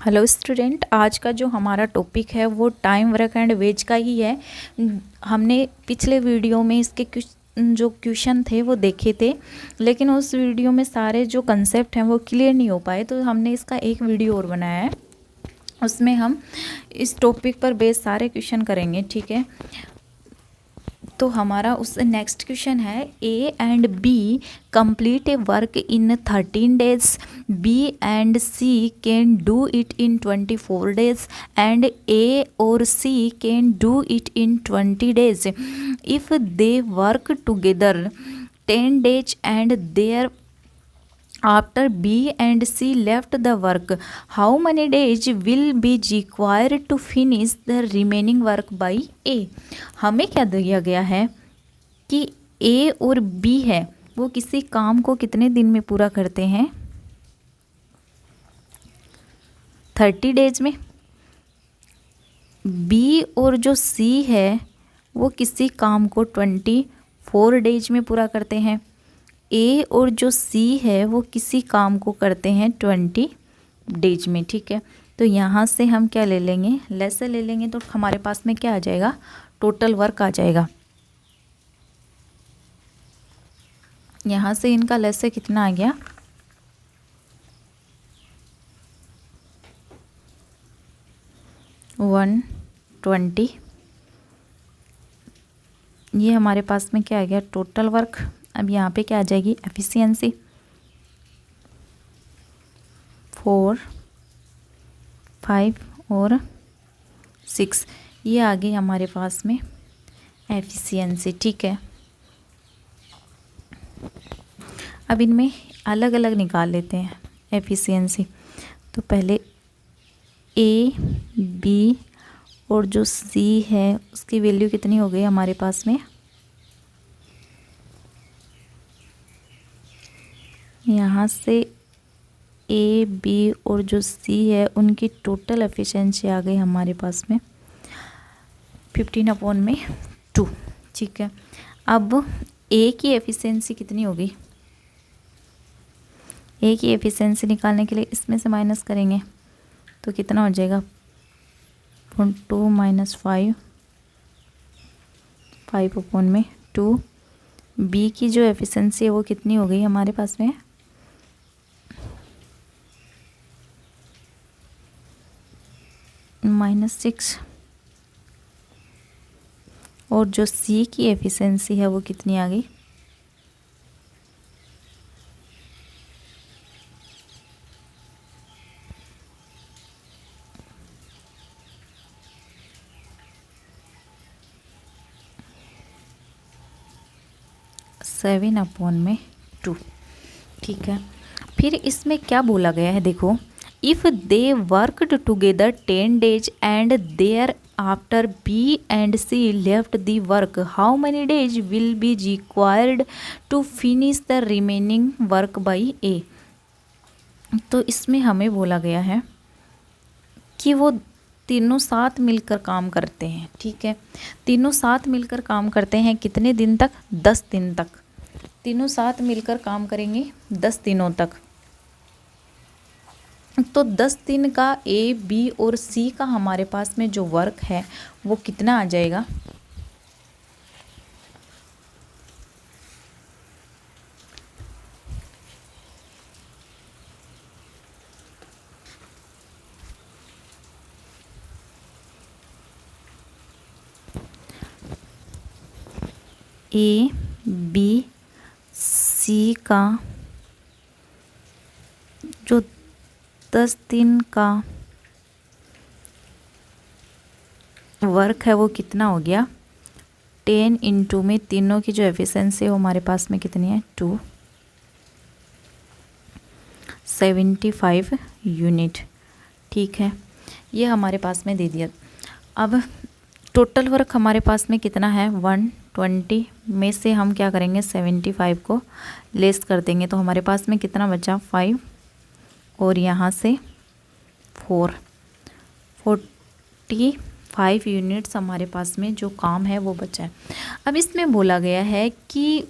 Hello student, आज का जो हमारा टॉपिक है वो टाइम वर्क एंड वेज का ही है। हमने पिछले वीडियो में इसके जो क्वेश्चन थे वो देखे थे, लेकिन उस वीडियो में सारे जो कंसेप्ट हैं वो क्लियर नहीं हो पाए, तो हमने इसका एक वीडियो और बनाया है। उसमें हम इस टॉपिक पर बेस सारे क्वेश्चन करेंगे, ठीक है। तो हमारा उस नेक्स्ट क्वेश्चन है, A and B complete a work in 13 days, B and C can do it in 24 days and A और C can do it in 20 days. If they work together 10 days and their after B and C left the work, how many days will be required to finish the remaining work by A? हमें क्या दिया गया है कि A और B है वो किसी काम को कितने दिन में पूरा करते हैं? 30 days में। B और जो C है वो किसी काम को 24 days में पूरा करते हैं। ए और जो सी है वो किसी काम को करते हैं 20 डेज में, ठीक है। तो यहाँ से हम क्या ले लेंगे, लेस ले लेंगे, तो हमारे पास में क्या आ जाएगा, टोटल वर्क आ जाएगा। यहाँ से इनका लेस से कितना आ गया, 120। ये हमारे पास में क्या आ गया, टोटल वर्क। अब यहाँ पे क्या आ जाएगी, एफिशिएंसी 4, 5 और 6, ये आ गई हमारे पास में एफिशिएंसी, ठीक है। अब इनमें अलग अलग निकाल लेते हैं एफिशिएंसी। तो पहले ए बी और जो सी है उसकी वैल्यू कितनी हो गई हमारे पास में, यहाँ से ए बी और जो सी है उनकी टोटल एफिशिएंसी आ गई हमारे पास में 15/2, ठीक है। अब ए की एफिशिएंसी कितनी होगी, ए की एफिशिएंसी निकालने के लिए इसमें से माइनस करेंगे तो कितना हो जाएगा, 2 - 5, 5/2। बी की जो एफिशिएंसी है वो कितनी हो गई हमारे पास में, -6। और जो सी की एफिशिएंसी है वो कितनी आ गई, (7/2), ठीक है। फिर इसमें क्या बोला गया है, देखो, if they worked together 10 days and thereafter B and C left the work, how many days will be required to finish the remaining work by A. तो इसमें हमें बोला गया है कि वो तीनों साथ मिलकर काम करते हैं, ठीक है। तीनों साथ मिलकर काम करते हैं कितने दिन तक, 10 दिन तक। तीनों साथ मिलकर काम करेंगे 10 दिनों तक। तो 10 दिन का ए बी और सी का हमारे पास में जो वर्क है वो कितना आ जाएगा, ए बी सी का जो 10 दिन का वर्क है वो कितना हो गया, 10 × में तीनों की जो एफिशिएंसी है वो हमारे पास में कितनी है, 275 यूनिट, ठीक है। ये हमारे पास में दे दिया। अब टोटल वर्क हमारे पास में कितना है, 120 में से हम क्या करेंगे, 75 को लेस कर देंगे, तो हमारे पास में कितना बचा, 5 और यहाँ से 45 यूनिट्स हमारे पास में जो काम है वो बचा है। अब इसमें बोला गया है कि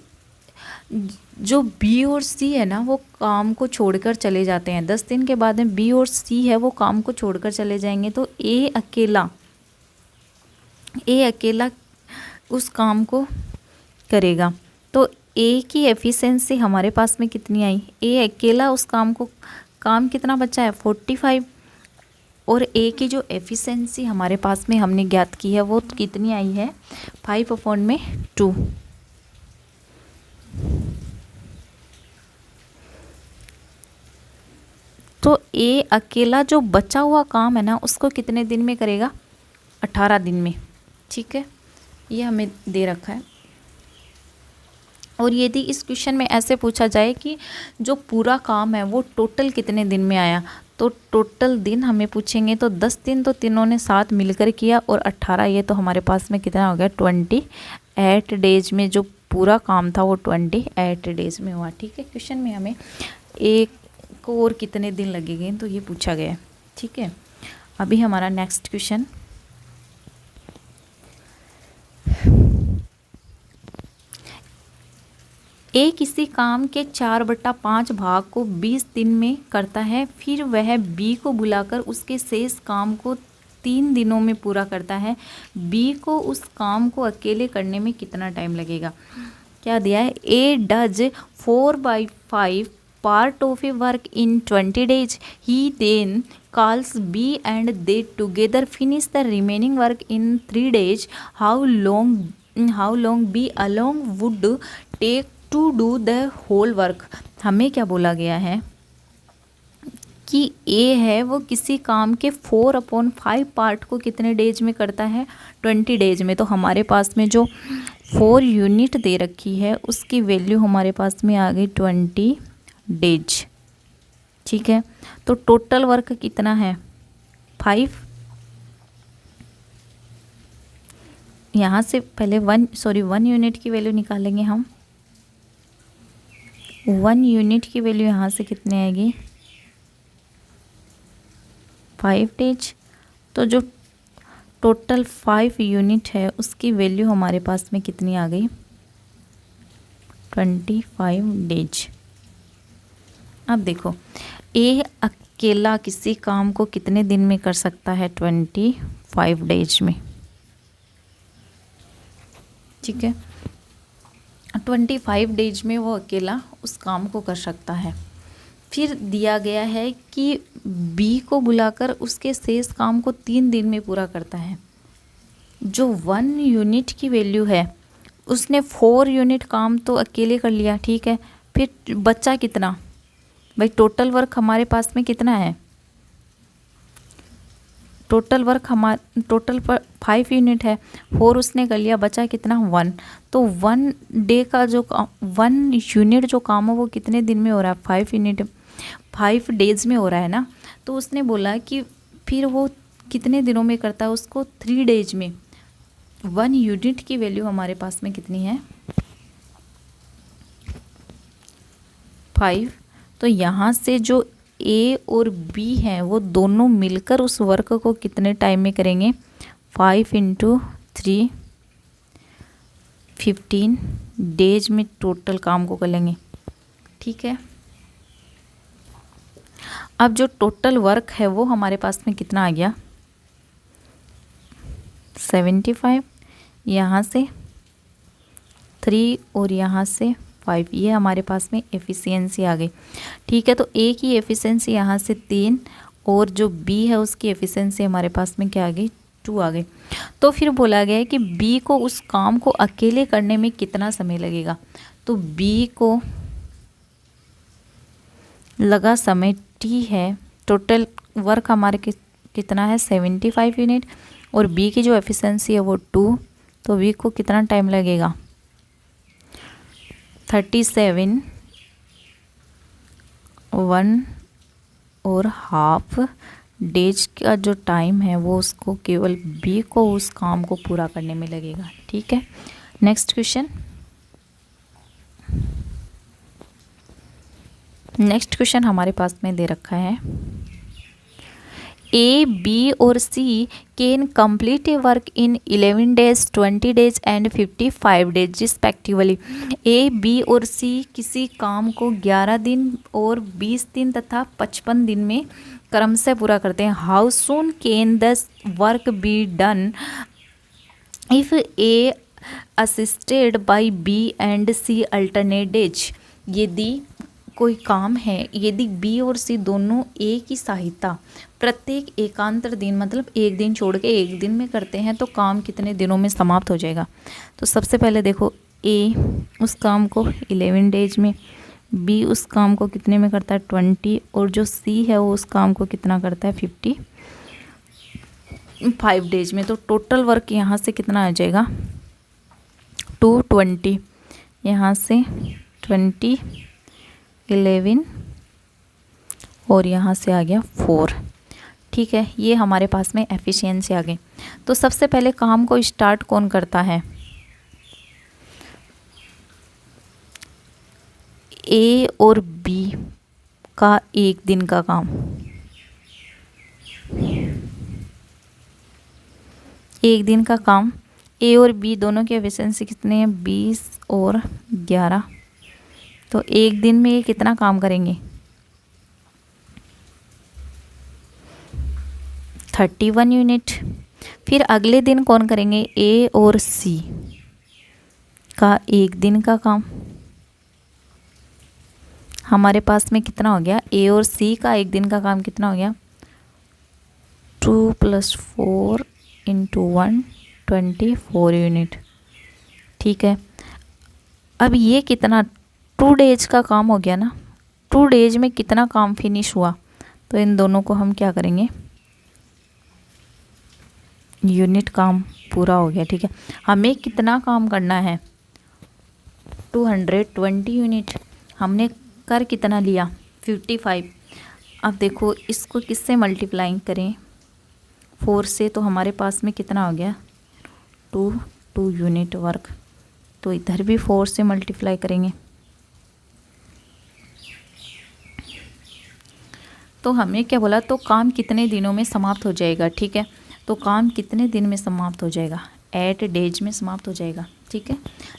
जो बी और सी है ना वो काम को छोड़कर चले जाते हैं। 10 दिन के बाद में बी और सी है वो काम को छोड़कर चले जाएंगे, तो ए अकेला उस काम को करेगा। तो ए की एफिशिएंसी हमारे पास में कितनी आई? ए अकेला उस काम कितना बचा है? 45। और ए की जो एफिशिएंसी हमारे पास में हमने ज्ञात की है वो कितनी आई है? 5/2। तो ए अकेला जो बचा हुआ काम है ना उसको कितने दिन में करेगा? 18 दिन में। ठीक है, ये हमें दे रखा है। और यदि इस क्वेश्चन में ऐसे पूछा जाए कि जो पूरा काम है वो टोटल कितने दिन में आया, तो टोटल दिन हमें पूछेंगे तो 10 दिन तो तीनों ने साथ मिलकर किया, और 18 ये तो हमारे पास में कितना हो गया? 28 डेज में जो पूरा काम था वो 28 डेज में हुआ। ठीक है, क्वेश्चन में हमें एक को और कितने दिन लगेंगे तो ये पूछा गया है। ठीक है, अभी हमारा नेक्स्ट क्वेश्चन, ए किसी काम के 4/5 भाग को 20 दिन में करता है, फिर वह बी को बुलाकर उसके शेष काम को 3 दिनों में पूरा करता है। बी को उस काम को अकेले करने में कितना टाइम लगेगा? क्या दिया है? A does 4/5 part of a work in 20 days. He then calls B and they together finish the remaining work in 3 days. How long B alone would take to do the whole work? हमें क्या बोला गया है कि ए है वो किसी काम के 4/5 पार्ट को कितने डेज में करता है? 20 डेज में। तो हमारे पास में जो 4 यूनिट दे रखी है उसकी वैल्यू हमारे पास में आ गई 20 डेज। ठीक है, तो टोटल वर्क कितना है? 5। यहाँ से पहले 1 यूनिट की वैल्यू निकालेंगे हम। 1 यूनिट की वैल्यू यहाँ से कितने आएगी? 5 डेज। तो जो टोटल 5 यूनिट है उसकी वैल्यू हमारे पास में कितनी आ गई? 25 डेज। अब देखो, ए अकेला किसी काम को कितने दिन में कर सकता है? 25 डेज में। ठीक है, 25 डेज में वो अकेला उस काम को कर सकता है। फिर दिया गया है कि बी को बुलाकर उसके शेष काम को 3 दिन में पूरा करता है। जो 1 यूनिट की वैल्यू है उसने 4 यूनिट काम तो अकेले कर लिया। ठीक है, फिर बच्चा कितना? भाई टोटल वर्क हमारे पास में कितना है? टोटल 5 यूनिट है, 4 उसने कर लिया, बचा कितना? 1। तो 1 डे का जो 1 यूनिट जो काम है वो कितने दिन में हो रहा है? 5 डेज में हो रहा है ना। तो उसने बोला कि फिर वो कितने दिनों में करता है उसको? 3 डेज में। 1 यूनिट की वैल्यू हमारे पास में कितनी है? 5। तो यहाँ से जो ए और बी हैं वो दोनों मिलकर उस वर्क को कितने टाइम में करेंगे? 5 × 3 15 डेज में टोटल काम को कर लेंगे। ठीक है, अब जो टोटल वर्क है वो हमारे पास में कितना आ गया? 75। यहाँ से 3 और यहाँ से 5, ये हमारे पास में एफिशिएंसी आ गई। ठीक है, तो ए की एफिशिएंसी यहाँ से 3 और जो बी है उसकी एफिशिएंसी हमारे पास में क्या आ गई? 2 आ गई। तो फिर बोला गया है कि बी को उस काम को अकेले करने में कितना समय लगेगा? तो बी को लगा समय टी है। टोटल वर्क हमारे कितना है? 75 यूनिट, और बी की जो एफिशिएंसी है वो 2, तो बी को कितना टाइम लगेगा? 37 1.5 डेज का जो टाइम है वो उसको केवल बी को उस काम को पूरा करने में लगेगा। ठीक है, नेक्स्ट क्वेश्चन हमारे पास में दे रखा है। A, B और C can complete a work in 11 days, 20 days and 55 days respectively. A, B और C किसी काम को 11 दिन और 20 दिन तथा 55 दिन में क्रम से पूरा करते हैं. How soon can the work be done if A assisted by B and C alternate days? यदि कोई काम है, यदि बी और सी दोनों ए की सहायता प्रत्येक एकांतर दिन मतलब एक दिन छोड़ के एक दिन में करते हैं तो काम कितने दिनों में समाप्त हो जाएगा. तो सबसे पहले देखो, ए उस काम को 11 डेज में, बी उस काम को कितने में करता है 20, और जो सी है वो उस काम को कितना करता है 55 डेज में. तो टोटल वर्क यहाँ से कितना आ जाएगा 220, यहाँ से 20, 11 और यहाँ से आ गया 4. ठीक है, ये हमारे पास में एफिशिएंसी आ गई. तो सबसे पहले काम को स्टार्ट कौन करता है, ए और बी का एक दिन का काम, एक दिन का काम. ए और बी दोनों की एफिशिएंसी कितने हैं 20 और 11. तो एक दिन में ये कितना काम करेंगे 31 यूनिट. फिर अगले दिन कौन करेंगे, ए और सी का एक दिन का काम. हमारे पास में कितना हो गया, ए और सी का एक दिन का काम कितना हो गया 2 + 4 × 1 24 यूनिट. ठीक है, अब ये कितना 2 डेज का काम हो गया ना. 2 डेज में कितना काम फिनिश हुआ, तो इन दोनों को हम क्या करेंगे यूनिट काम पूरा हो गया. ठीक है, हमें कितना काम करना है 220 यूनिट. हमने कर कितना लिया 55. अब देखो इसको किससे मल्टीप्लाइंग करें 4 से, तो हमारे पास में कितना हो गया 2 यूनिट वर्क. तो इधर भी 4 से मल्टीप्लाई करेंगे तो हमें क्या बोला, तो काम कितने दिनों में समाप्त हो जाएगा. ठीक है, तो काम कितने दिन में समाप्त हो जाएगा 8 डेज में समाप्त हो जाएगा. ठीक है,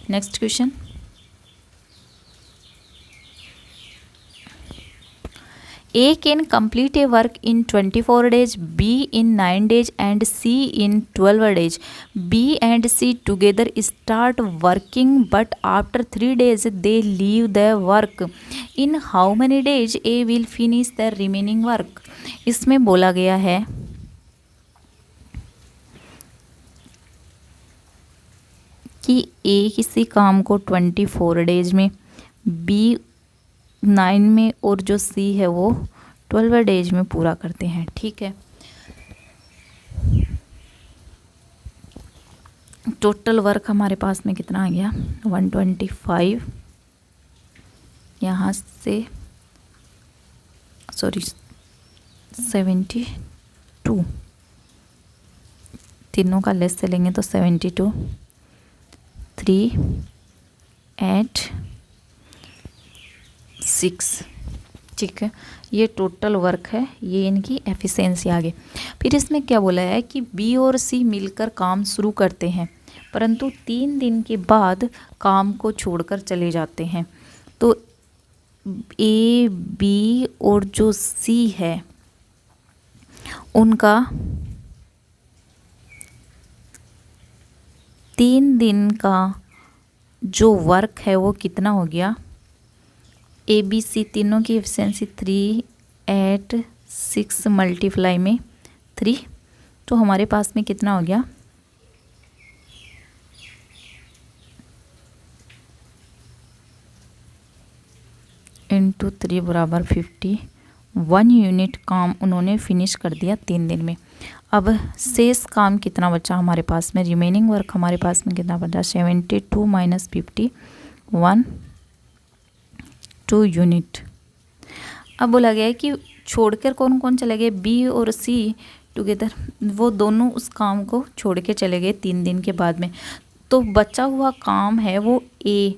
next question. A can complete a work in 24 days, B in 9 days and C in 12 days. B and C together start working but after 3 days they leave the work. In how many days A will finish the remaining work? इसमें बोला गया है कि A किसी काम को 24 days में, B 9 में और जो C है वो 12 डेज में पूरा करते हैं. ठीक है, टोटल वर्क हमारे पास में कितना आ गया 125, यहाँ से 72, तीनों का लेस से लेंगे तो 72, 3, 8, 6. ठीक है, ये टोटल वर्क है, ये इनकी एफिशिएंसी आ गई. फिर इसमें क्या बोला है कि बी और सी मिलकर काम शुरू करते हैं परंतु 3 दिन के बाद काम को छोड़कर चले जाते हैं. तो ए, बी और जो सी है उनका 3 दिन का जो वर्क है वो कितना हो गया, ए बी सी तीनों की एफिशिएंसी 3, 8, 6 मल्टीप्लाई में 3. तो हमारे पास में कितना हो गया इंटू 3 बराबर 51 यूनिट काम उन्होंने फिनिश कर दिया 3 दिन में. अब शेष काम कितना बचा हमारे पास में, रिमेनिंग वर्क हमारे पास में कितना बचा 72 - 51 2 यूनिट. अब बोला गया है कि छोड़कर कौन कौन चले गए, बी और सी टुगेदर, वो दोनों उस काम को छोड़ के चले गए 3 दिन के बाद में. तो बचा हुआ काम है वो ए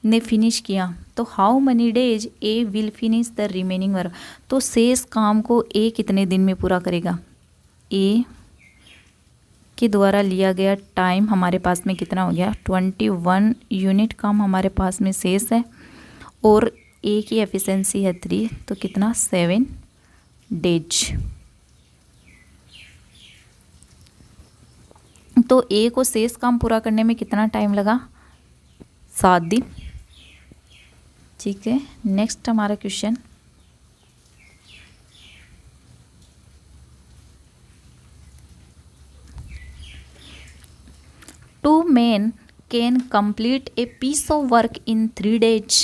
ने फिनिश किया तो how many days A will finish the remaining work, तो शेष काम को ए कितने दिन में पूरा करेगा। ए के द्वारा लिया गया टाइम हमारे पास में कितना हो गया, 21 यूनिट काम हमारे पास में शेष है, और ए की एफिशिएंसी है 3, तो कितना 7 डेज। तो ए को शेष काम पूरा करने में कितना टाइम लगा, 7 दिन। ठीक है, नेक्स्ट हमारा question, two men can complete a piece of work in 3 days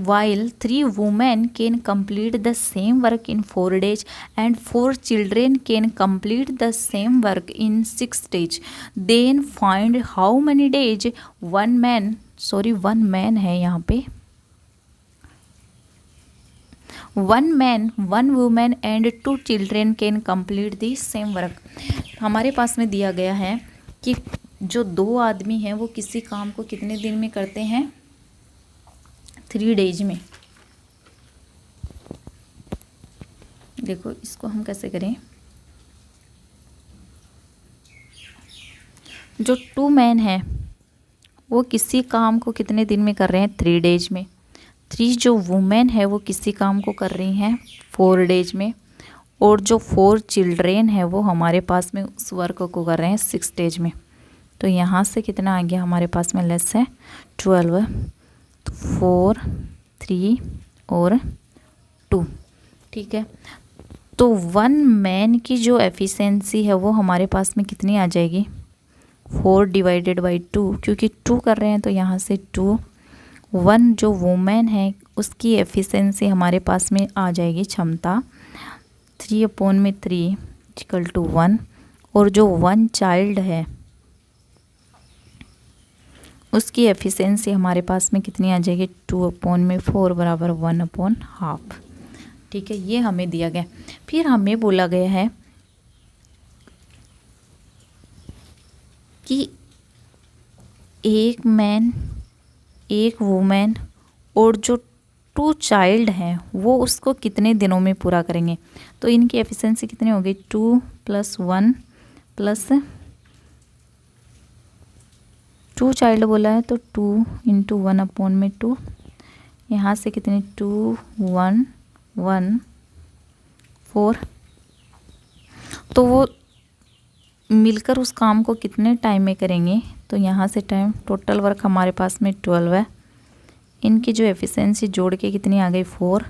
while 3 women can complete the same work in 4 days and 4 children can complete the same work in 6 days. Then find how many days one man है यहाँ पे, 1 man 1 woman and 2 children can complete the same work। हमारे पास में दिया गया है कि जो 2 आदमी हैं वो किसी काम को कितने दिन में करते हैं, 3 डेज में। देखो इसको हम कैसे करें, जो 2 मैन है वो किसी काम को कितने दिन में कर रहे हैं, 3 डेज में। 3 जो वुमेन है वो किसी काम को कर रही हैं 4 डेज में, और जो 4 चिल्ड्रेन है वो हमारे पास में उस वर्क को कर रहे हैं 6 डेज में। तो यहाँ से कितना आ गया हमारे पास में, लेस है 12, तो 4 3 और 2। ठीक है, तो 1 मैन की जो एफिशिएंसी है वो हमारे पास में कितनी आ जाएगी, 4 डिवाइडेड बाई 2, क्योंकि 2 कर रहे हैं तो यहाँ से 2। 1 जो वुमेन है उसकी एफिशिएंसी हमारे पास में आ जाएगी, क्षमता 3/3 इक्वल टू 1, और जो 1 चाइल्ड है उसकी एफिशिएंसी हमारे पास में कितनी आ जाएगी, 2/4 बराबर 1/2। ठीक है, ये हमें दिया गया। फिर हमें बोला गया है कि एक मैन, एक वुमेन और जो 2 चाइल्ड हैं वो उसको कितने दिनों में पूरा करेंगे। तो इनकी एफिशिएंसी कितनी होगी, 2 + 1 प्लस 2 चाइल्ड बोला है तो 2 × 1/2, यहाँ से कितनी 2 1 1 4, तो वो मिलकर उस काम को कितने टाइम में करेंगे। तो यहाँ से टाइम, टोटल वर्क हमारे पास में 12 है, इनकी जो एफिशिएंसी जोड़ के कितनी आ गई 4,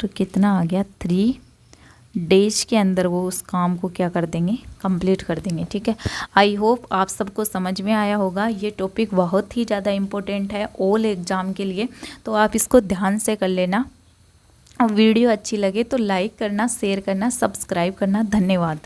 तो कितना आ गया 3 डेज के अंदर वो उस काम को क्या कर देंगे, कंप्लीट कर देंगे। ठीक है, आई होप आप सबको समझ में आया होगा। ये टॉपिक बहुत ही ज़्यादा इम्पोर्टेंट है ऑल एग्ज़ाम के लिए, तो आप इसको ध्यान से कर लेना। और वीडियो अच्छी लगे तो लाइक करना, शेयर करना, सब्सक्राइब करना। धन्यवाद।